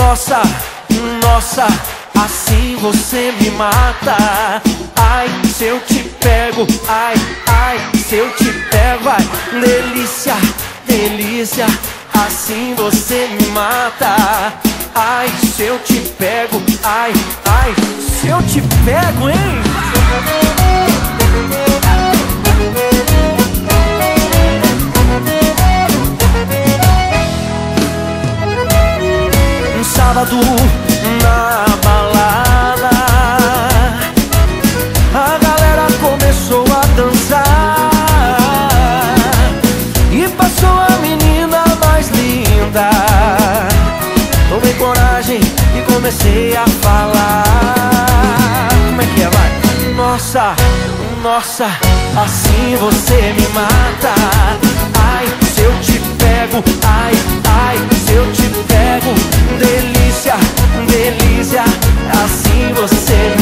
Nossa, nossa, assim você me mata. Ai, se eu te pego, ai, ai, se eu te pego, ai, delícia, delícia, assim você me mata. Ai, se eu te pego, ai, ai, se eu te pego, hein? Um sábado na balada, a galera começou a dançar e passou a menina mais linda. Tomei coragem e comecei a falar. Como é que é, vai? Nossa, nossa, assim você me mata. Ai, se eu te pego, ai, ai, se eu te pego, delícia, delícia, assim você